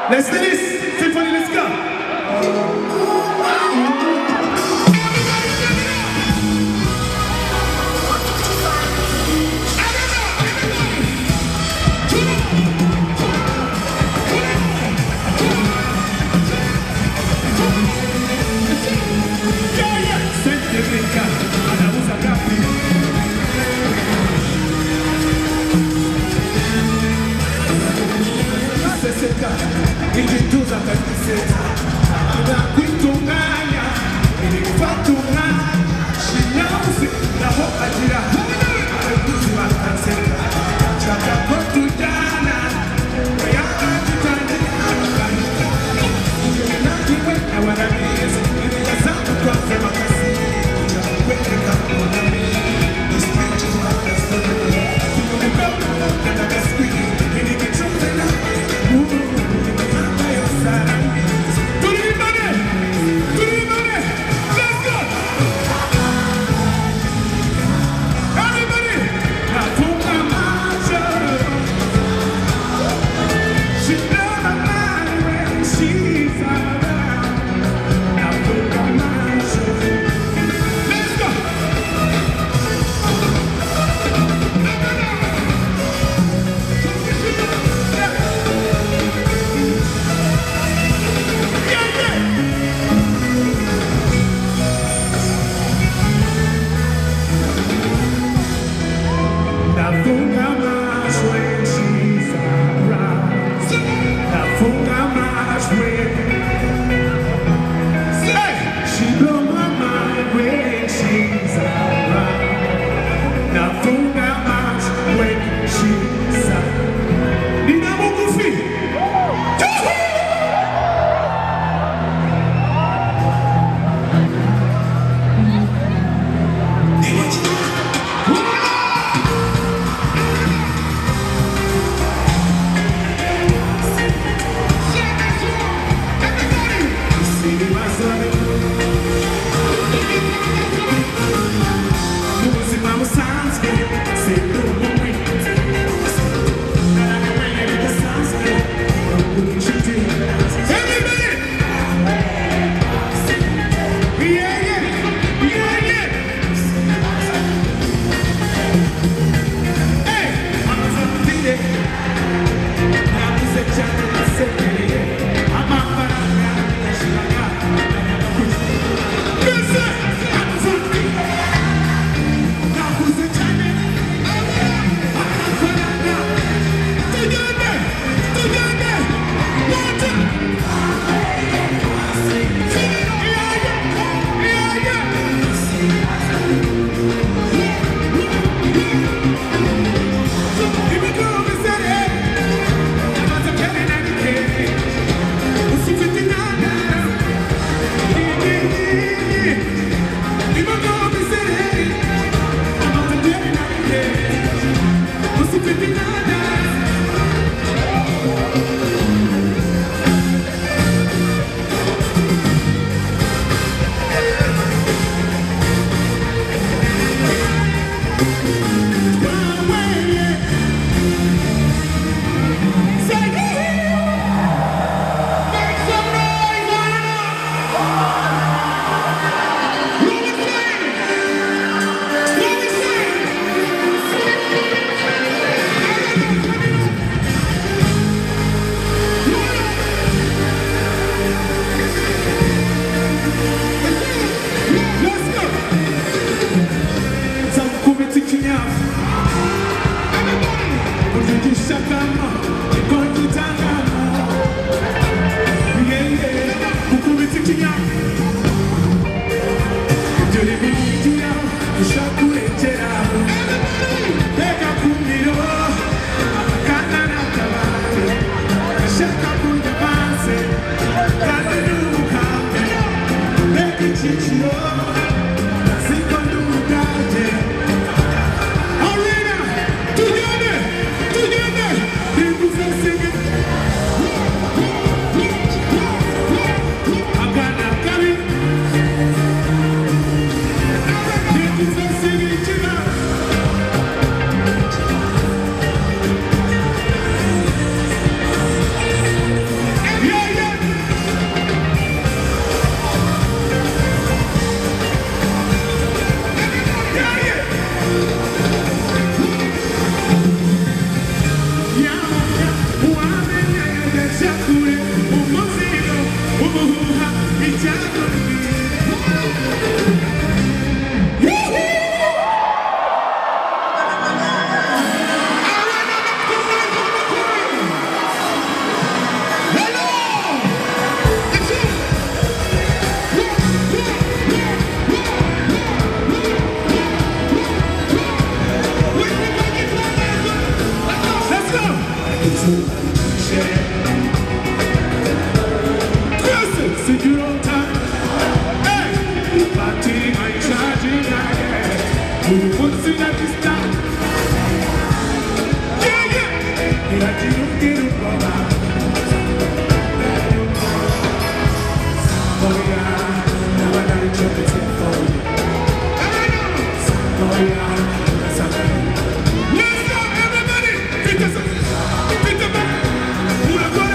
Let's do this. Symphony, let's go. Secure time. Hey, party, I charging again. Who wants to let this down? Yeah, yeah. You get it wrong. Oh yeah, now I gotta jump it for you. Oh yeah, that's how I do. Let's go, everybody. Pick us up. Pick us up. Who the God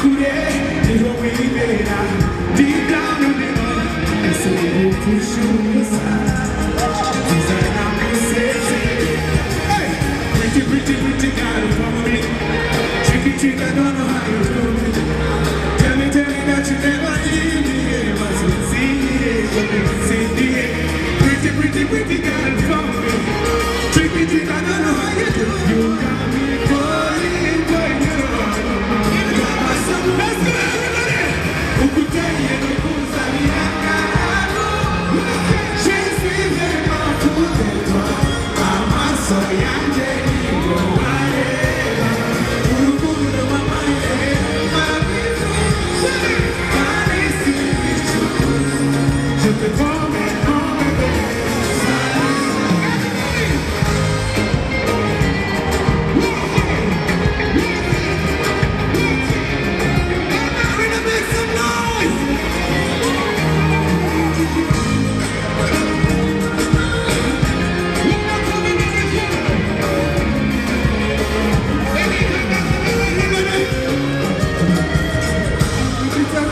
kure niho wibera deep down in the heart ese ukushuza tuzana kuseze hey pretty pretty pretty girl for me tricky trick I don't know how you do it tell me that you never leave me but you see it pretty pretty pretty girl for me tricky trick I don't know how you do it you got me falling for you. Let's go everybody! Ukuteye nukuza miakarago Sheswize mafutetwa Amaso yanje niyo wareba Urukundo mamaye mabizu Kanisi bichu Je te promets en bébé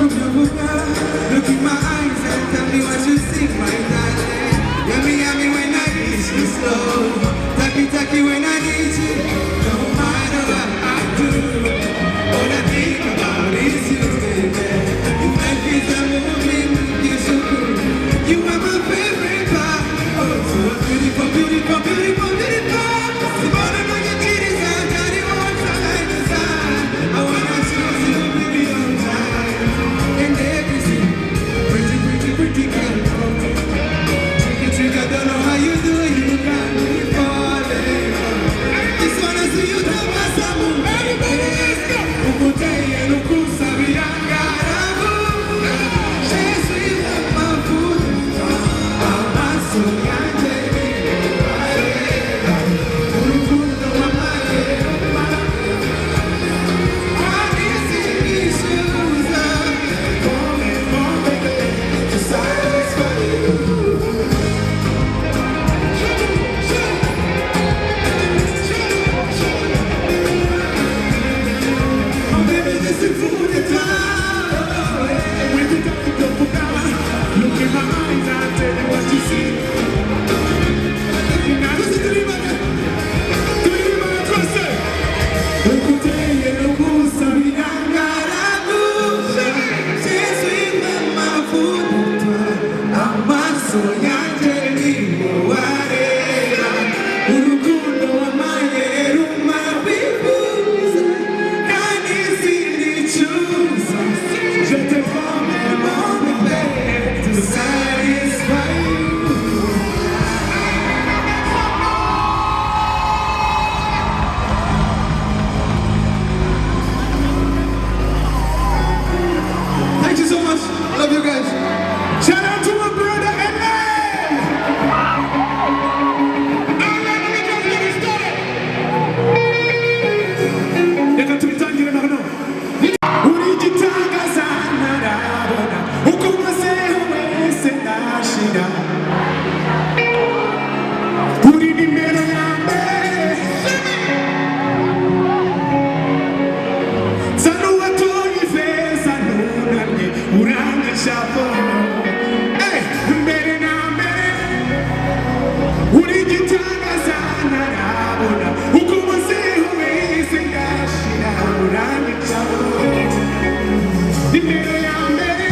Look in my eyes and tell me what you see, my darling. Yummy when I need you slow. Taki when I need you. No matter what I do, all I think about is you, baby. If life is a movie, you should do. You are my favorite part. Oh, so beautiful, beautiful, beautiful, beautiful. The bottom of your titties, I got it all side to side. I wanna choose you, baby, on time. And everything, pretty girl from me. Trick, I don't know how you do it, you got me falling. This one is you, Tamasamu. Ukuteye nukusa miakarago Sheswize mafutetwa Amaso yanje niyo wareba Urukundo mamaye Kanisi bishuza Come baby to satisfy you Oh baby, this is food and time. When you don't look in my eyes, I'll tell you what you see. Now listen to the trust it. Ukuteye nukusa miakarago Sheswize mafutetwa Amaso yanje niyo wareba Urukundo wamaye rumabibuza Kanisi nichuza Je te promets mon bébé to satisfy you. Thank you so much. Love you guys. Shout out to my brother Ellen. Alright, let me just get it started. Reka tubitangire noneho. Urigitangaza narabona uko umazeho wese ndashira uri nimero ya mbere zana uwatoye ifeza nunamye urangacapo mbere na mbere urigitangaza narabona uko umazeho wese ndashira urangacapo nimero ya mbere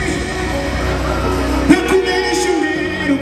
nakunesha umero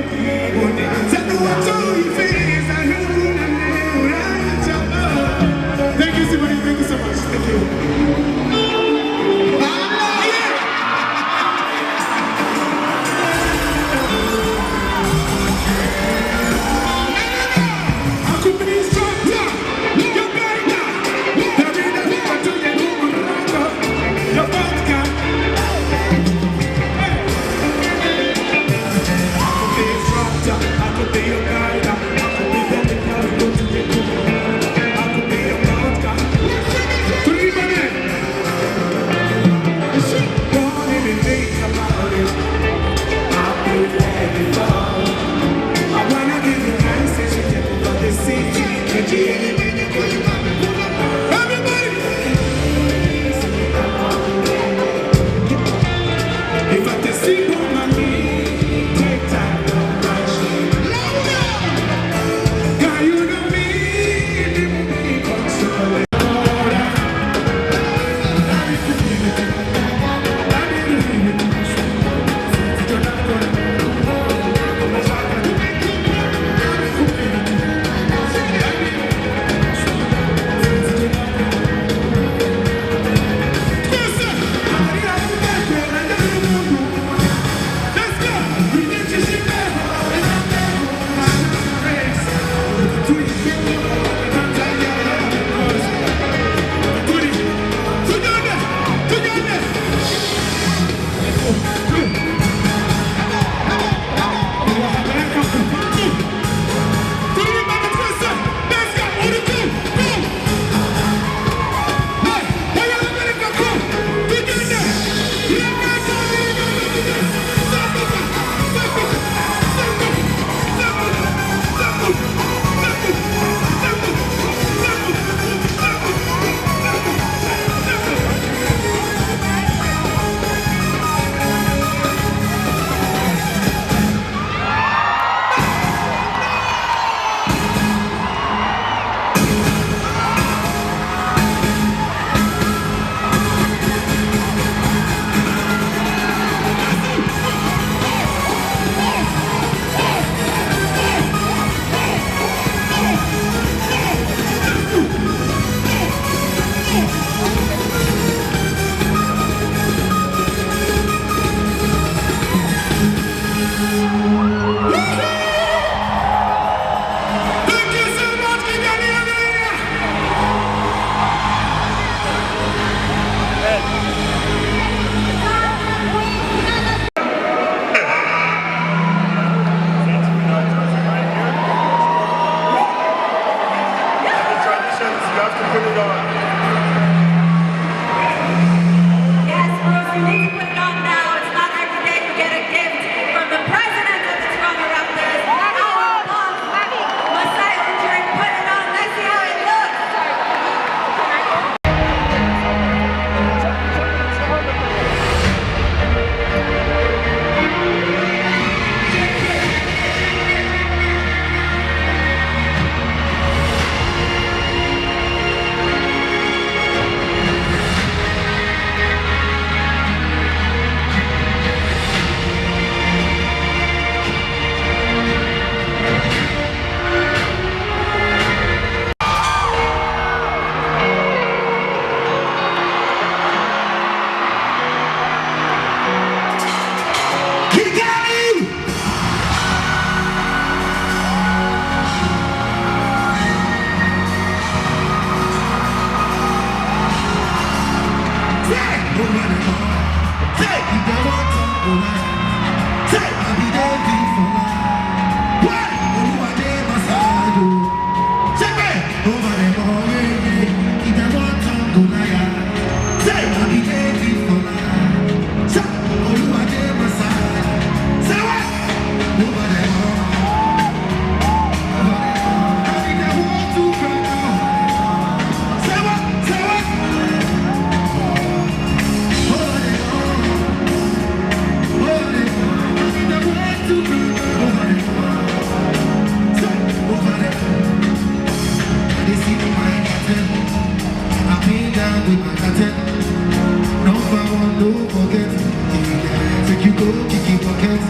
pocket.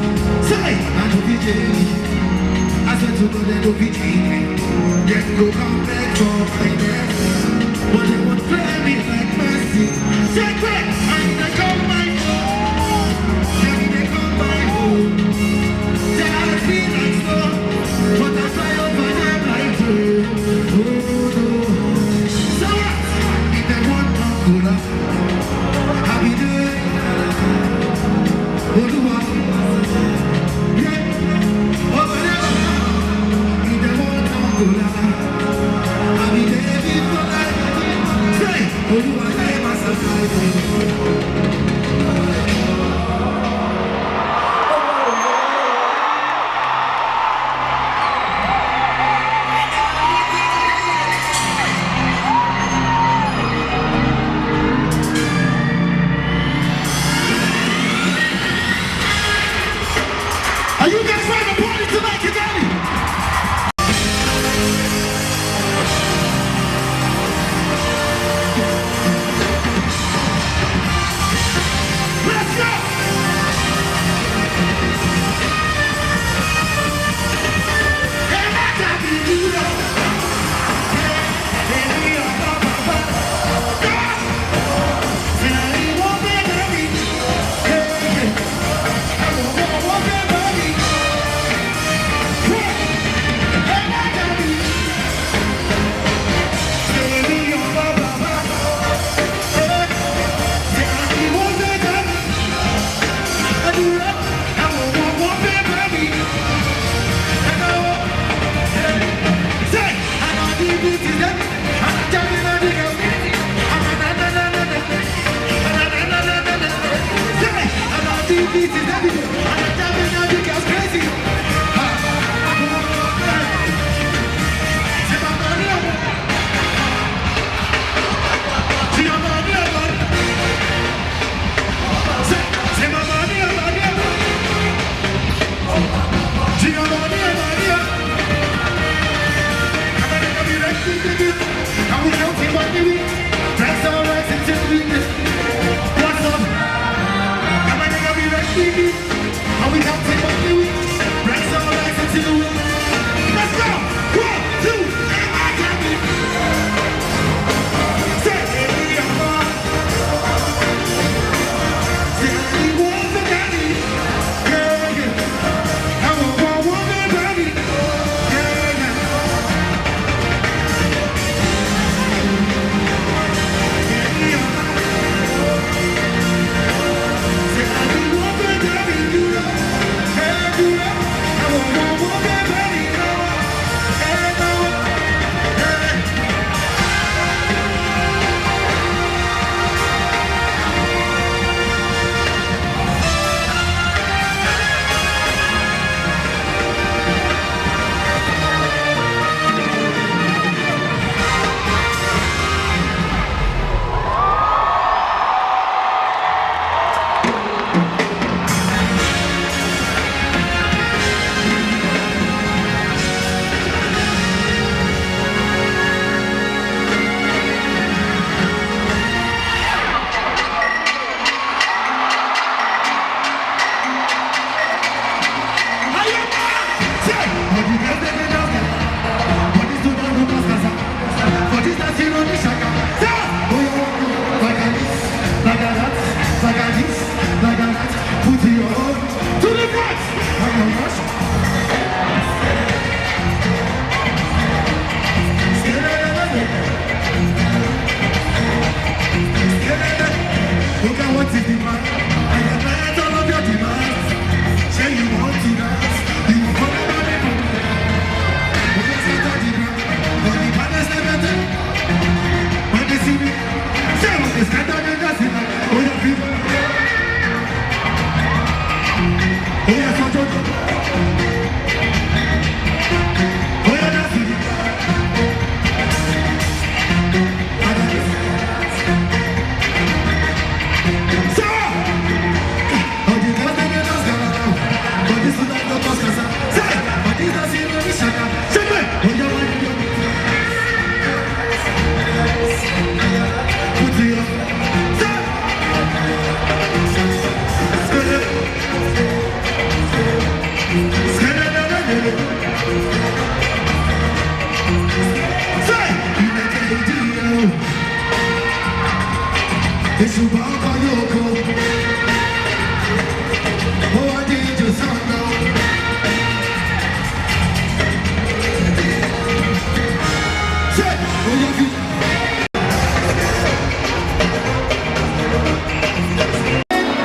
Say, I don't be jelly. I said to God, they don't be jelly. Then go come back for my death. But they won't play me like mercy. Say, quick, and they come my home. Then they come my home. They are feel like snow, but I fly over them like bird. Oh no. So what? If they want Angola, I'll be there. Oh no. Yeah. Over there. If they want Angola, I'll be there. It's your Baba Yoko. Oh, I did your son now. Say, oh, you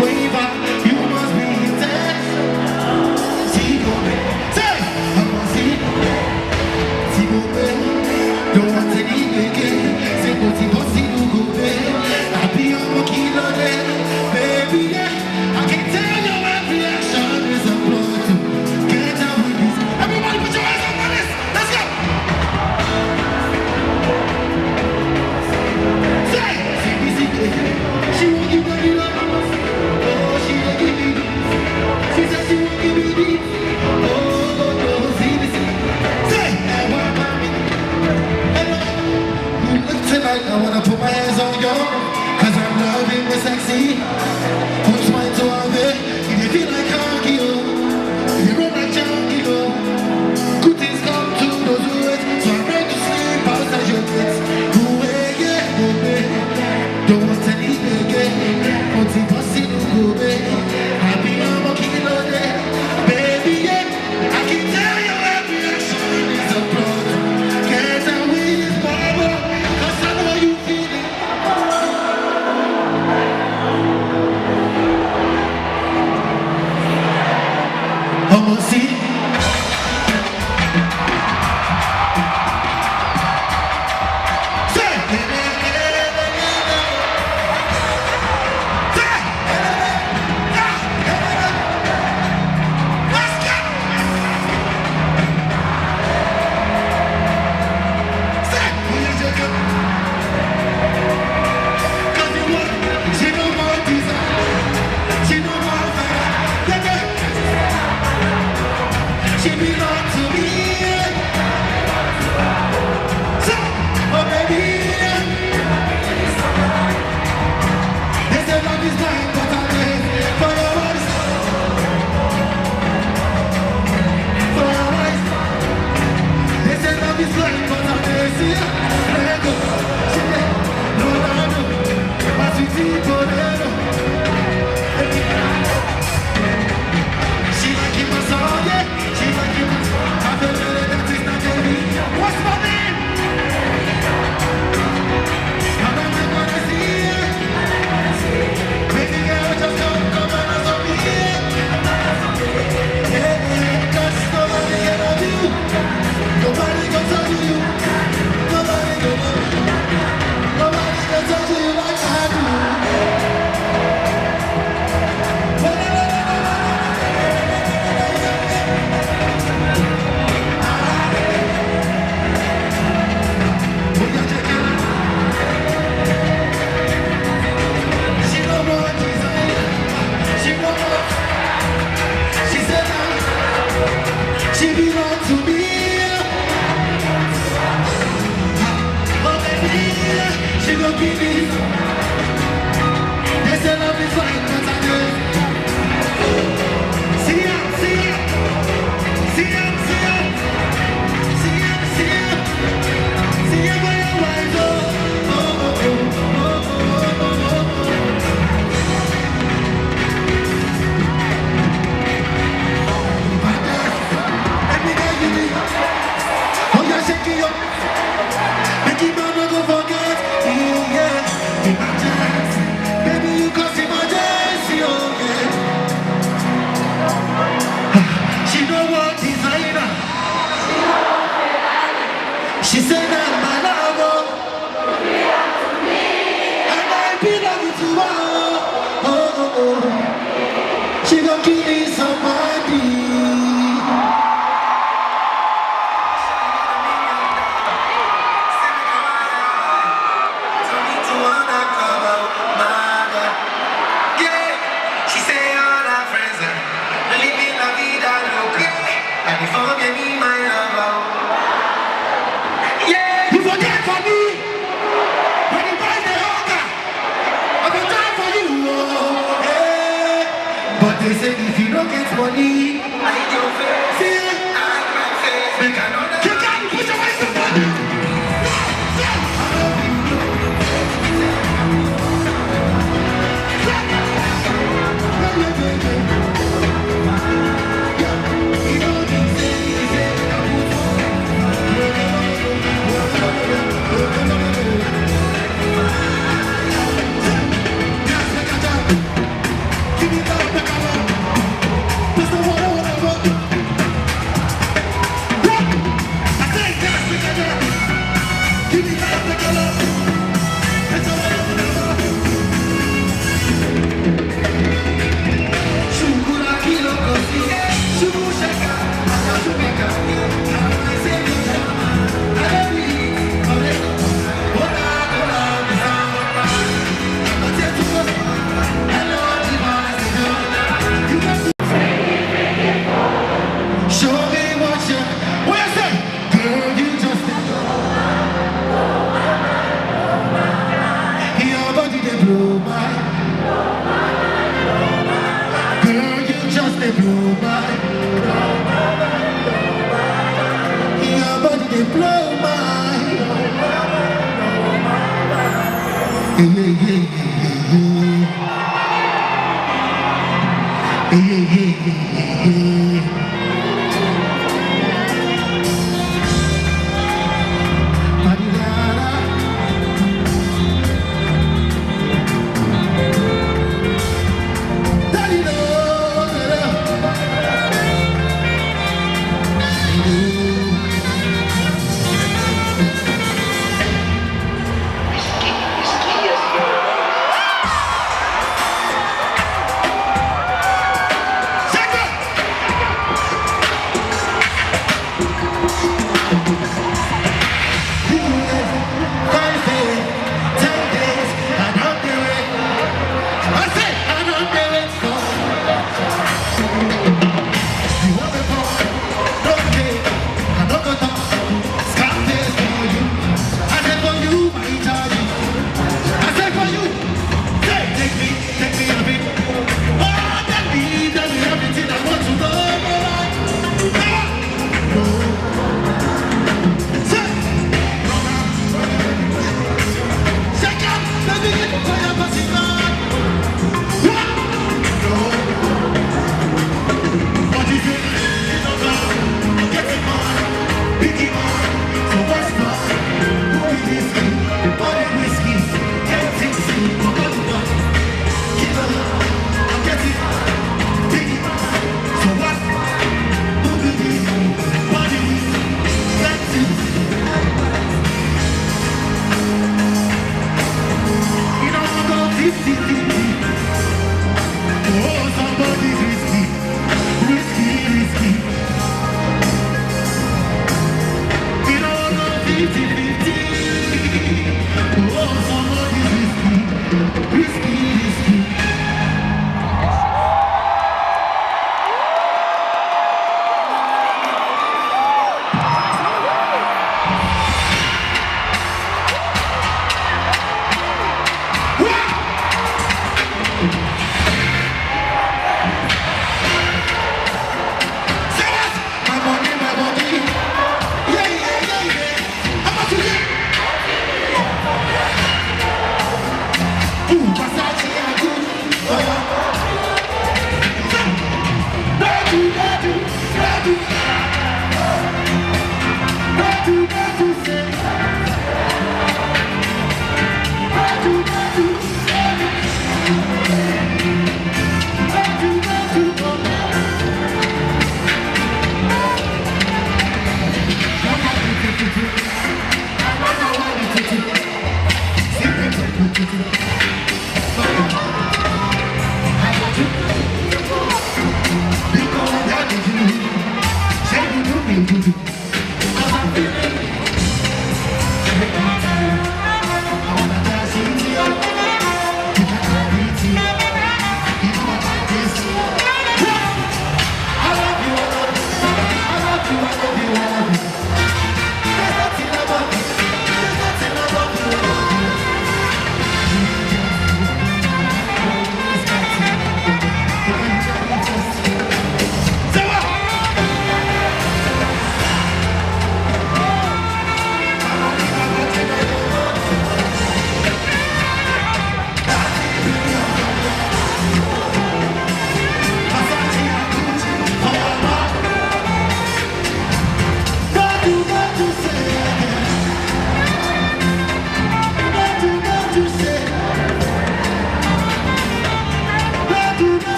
Waver, you must be intense. See, go, say, I'm a see, go, don't want to leave again. Say, go, see, go, I'll be on my kilo then, baby, yeah. I can tell your every action is a blow to get out with this. Everybody put your hands up on this. Let's go. Say, she won't give me love. Oh, she won't give me this. She said she won't give me this. Oh, no, see this. Say, what about me? Hello. You look tonight, I wanna put my hands on you. Cause I'm loving the sexy. Who's mine to have it? If you feel like honky, if you run like junkie, good things come to those who wait. So I'm ready to sleep outside your bed. Don't want to leave again. But if I see you go, I'll be on my kilo day. Baby, yeah, I can tell your every action is a plot. Can't tell me it's Baba, cause I know you feel it. I'ma see. She belong to me. So, oh baby, they say love is blind, but I'm there for your eyes. For your eyes. They say love is blind, but I'm there. See ya, let go. She said, no, no, no, my sweetie, bolero. She like it, my song, yeah. She like it, my song. I feel that is not baby. What's my name? I'm not gonna see ya. Baby girl, just come and love me. Yeah, cause nobody can love you. Nobody can touch you. Nobody can love you. Nobody can touch you like I do. She belong to me. Oh baby, she gon' give me. They say love is like what I do. See ya, see ya, see ya, see ya, see ya, see ya, see ya by your eyes. Oh, oh, oh, oh, oh, oh, oh. Oh, you're shaking up. Make it man go forget. Yeah, emergency. Baby, you cause emergency. Oh, yeah. She know what designer. She said that my love. And I belong to her. Oh, oh, oh. She gon' give me somebody. You forget for me when you buy the hunger. I will die for you. Oh, hey. But they say if you don't get money, I don't face it. blow my yeah, yeah, yeah, yeah, yeah, yeah, yeah, yeah.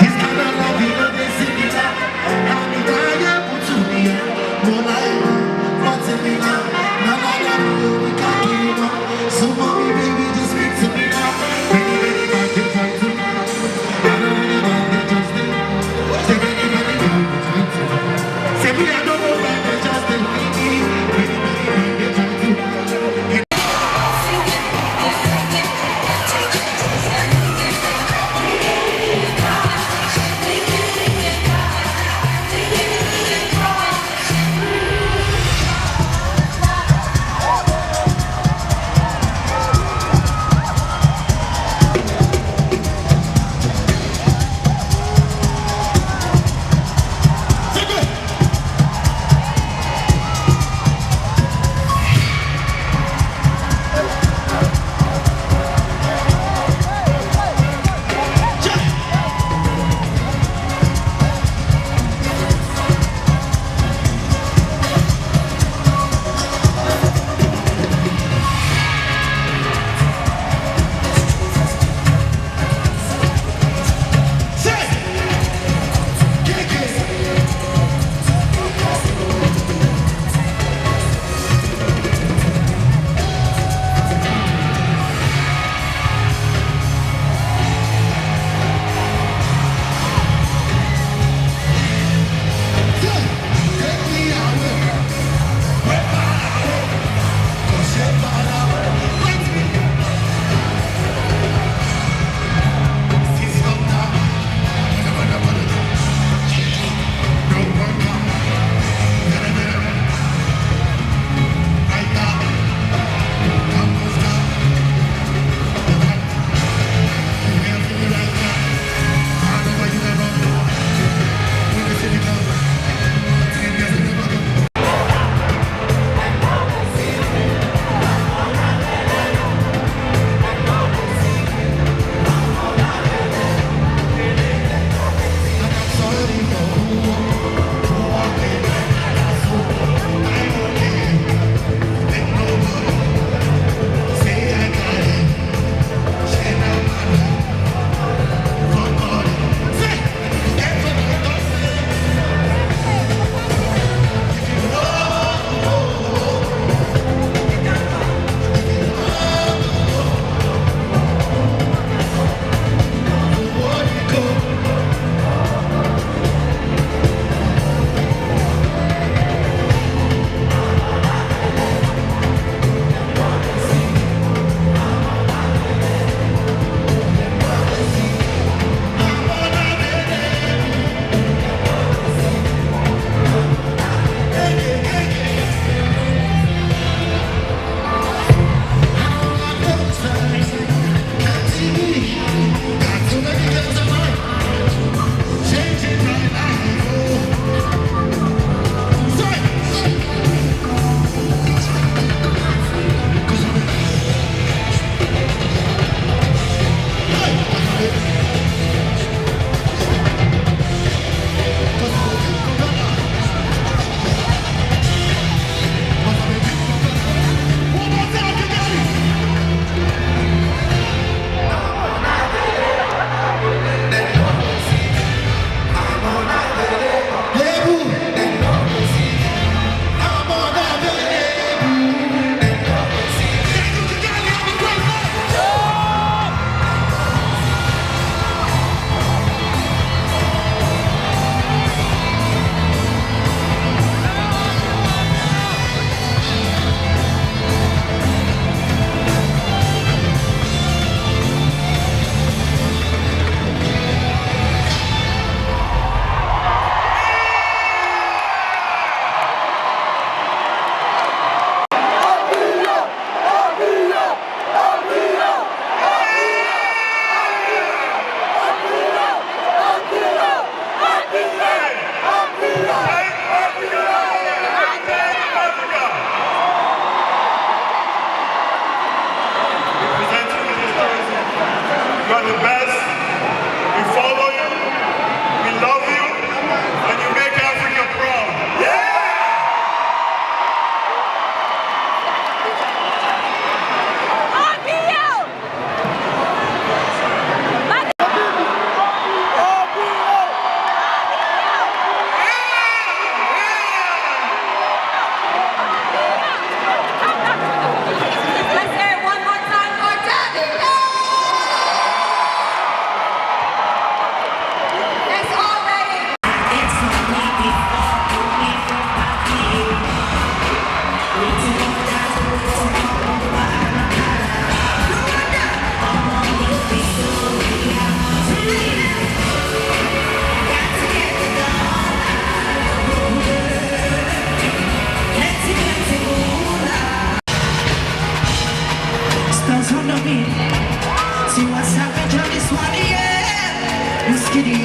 This kind of love, you know they sing it out. How me die, put to me out. More like what's in me now? Na na na, we can't give you up. So mommy, baby, just speak to me now. Many, many man they try to. I don't really want they just do. Say many, many man they try to. Say me, I don't know why they just do. Many, many man they try to.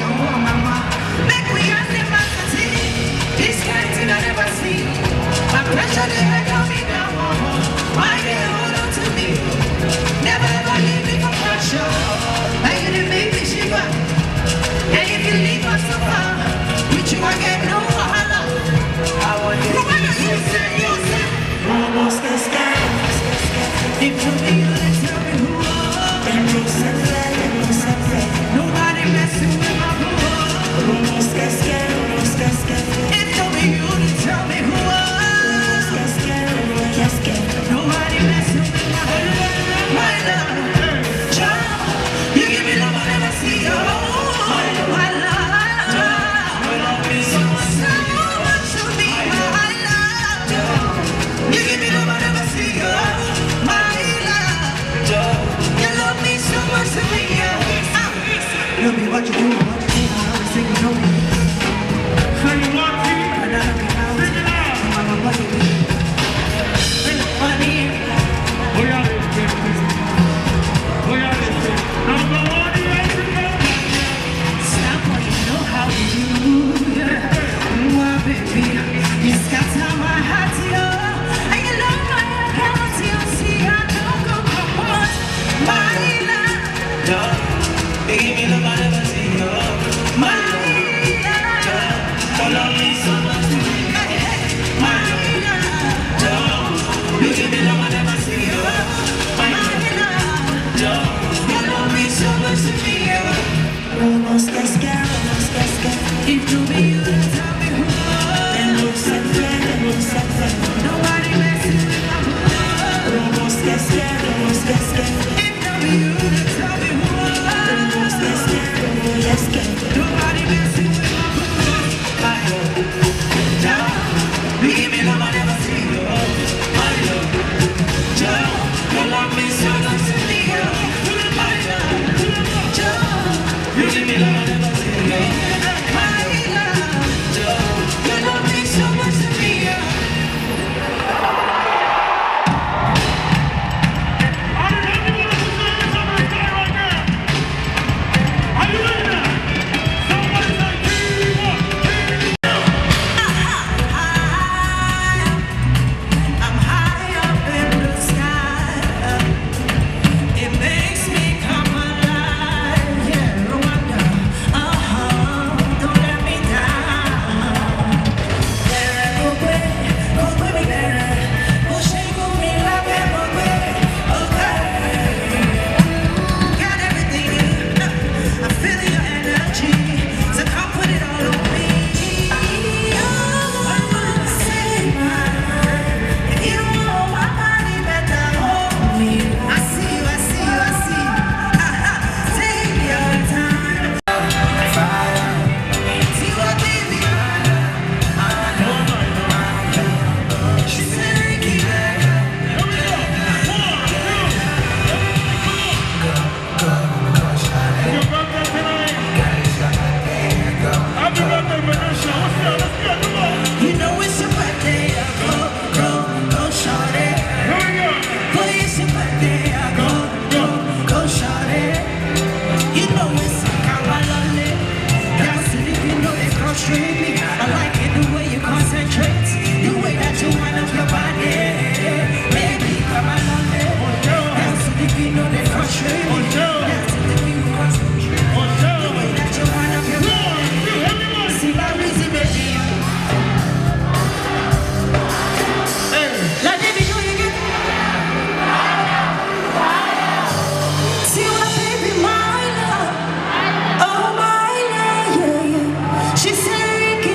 oh mama. Make we ask them back to see. This kind thing I never see. My pressure they had on me down. Why they hold on to me? Never ever leave me for pressure. And you didn't make me shiver. And if you leave us so far, with you I get no wahala. I want you. You say. Almost the sky. If you be honest, tell me who are. And no separate. Nobody messing with my boo. Almost the sky. If you be honest, tell me who are. Nobody messing with my boo. My love, child, you give me love I never see. Oh, my love, so much to me, my love. You give me love I never see. Oh, my love, you love me so much to me. Love me what you do, what you think, I always think you know me. Say you want me? And I love you now. Sing it out. I'm a buddy. Oh yeah, oh yeah, number one, yes, Stop what you know how to do. My baby, you scatter my heart, yo. And you love my account, you see I don't go apart. My love, They give me love I never see. my love, You love me so much. my love, You give me love I never see. my love. You love me so much to me, yo. Almost the sky. If you be you, then tell me who. And no separate. Nobody messing with my boo. Almost the sky. If you be you, then tell me who. Nobody messing with my boo. My love, you give me love I never see. My love, you love me so much to me. My love, you give me love I never see. My love, you love me so much to me. Are you ready now? Somebody say, keep on. I'm high up in the sky. It makes me come alive. Yeah, Rwanda. Don't let me down. Go baby, go shake me like okay. Got everything. I feel your energy. So come put it all on me. Say if you want my body, better hold me. I see you. Take your time. See what baby. She said, Ricky. Your birthday tonight. Happy birthday, Vanessa. What's up? Let's get them on. You know it's your birthday. Go, shorty. Here we go. Boy, it's your birthday. Go, shorty. You know it's Kamalale. That's it if you know they frustrate me. I like it the way you concentrate. The way that you wind up your body. Baby, Kamalale. That's it if you know they frustrate me. That's it if you concentrate. The way that you wind up your body. See my reason, baby. Like baby, you get. See what baby, my love. Oh my love, yeah. She said, Ricky.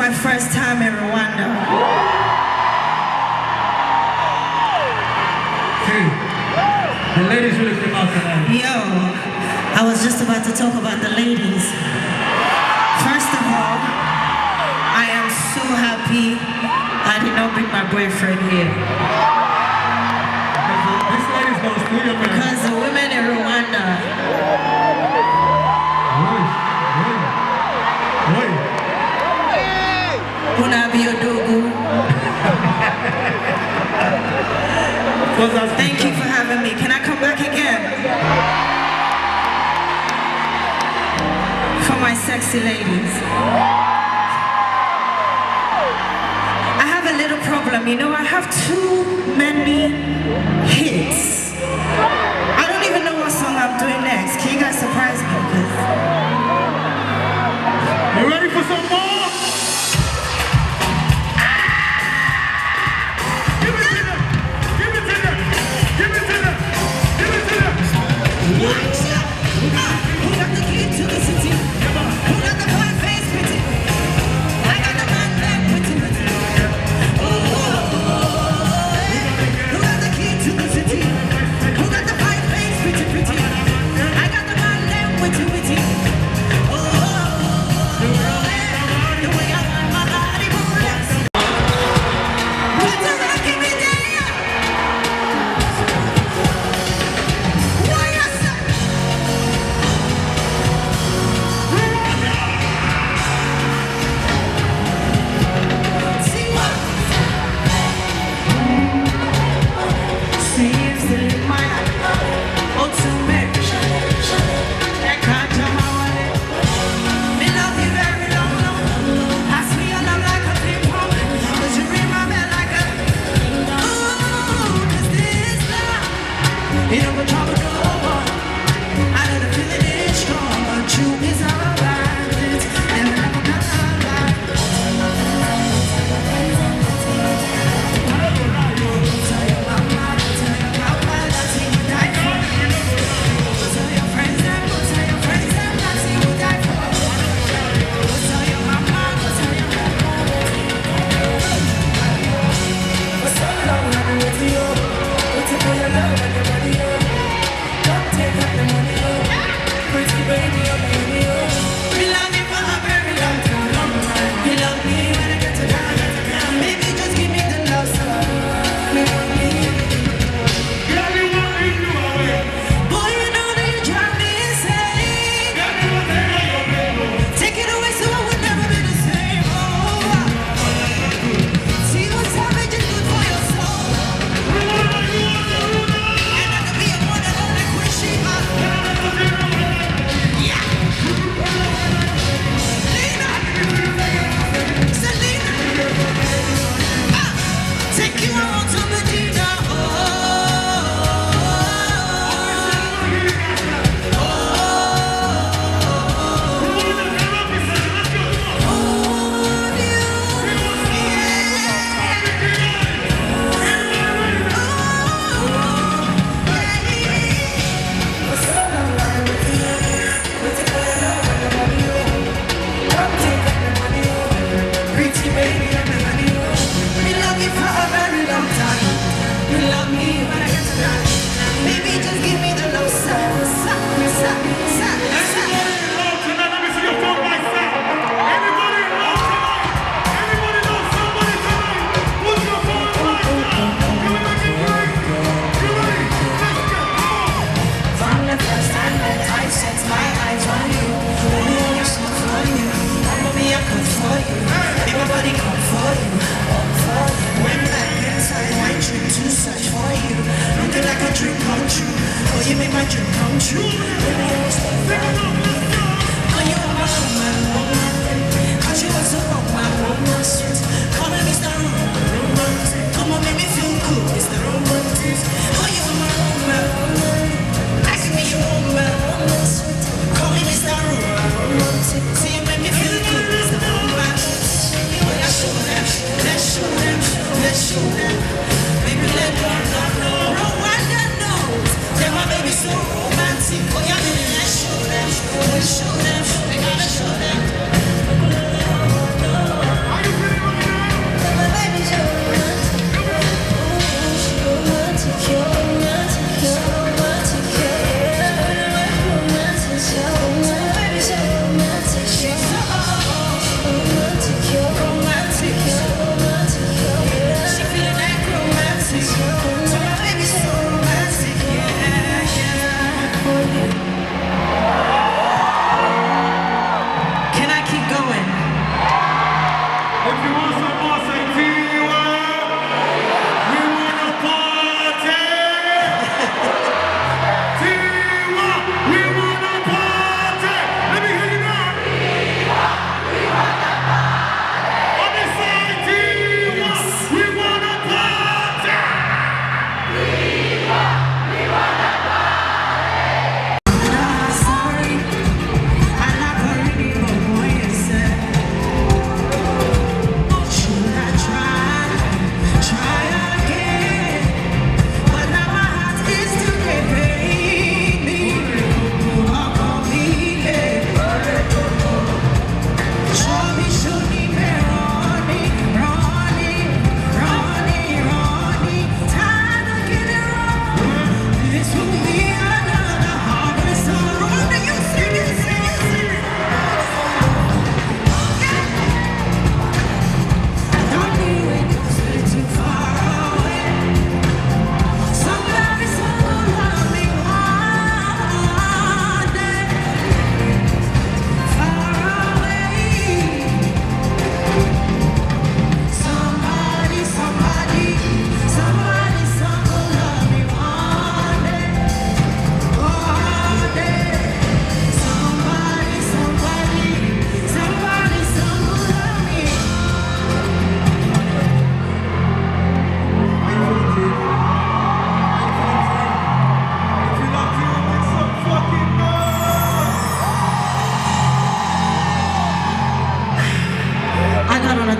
my first time in Rwanda. See, the ladies really came out tonight. Yo, I was just about to talk about the ladies. First of all, I am so happy I did not bring my boyfriend here. This lady's gonna steal your man. Because the women in Rwanda, Wait. Unabi Odogu, What's that? thank you for having me. Can I come back again? For my sexy ladies. I have a little problem, you know, I have too many hits. I don't even know what song I'm doing next. Can you guys surprise me? 'Cause You ready for some more? Give it to them! Give it to them! Give it to them! Give it to them! Who got the key to the city? Who got the fine face pretty? I got the man that pretty pretty. Who got the key to the city? Who got the fine face pretty pretty? I got the man that pretty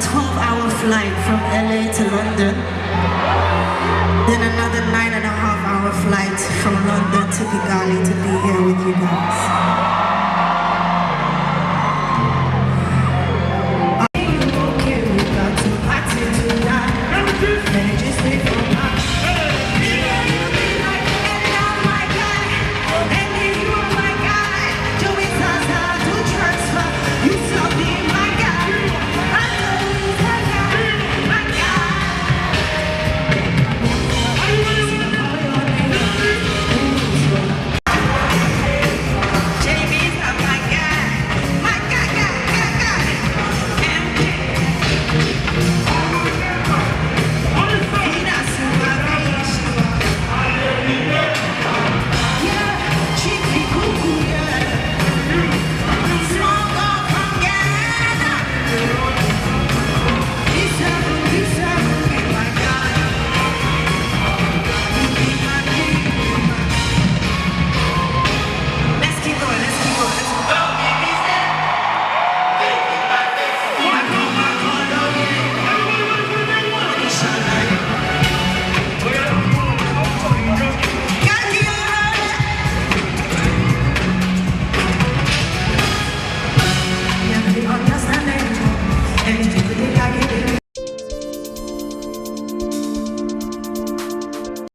12-hour flight from LA to London. Then another 9.5-hour flight from London to Kigali to be here with you guys.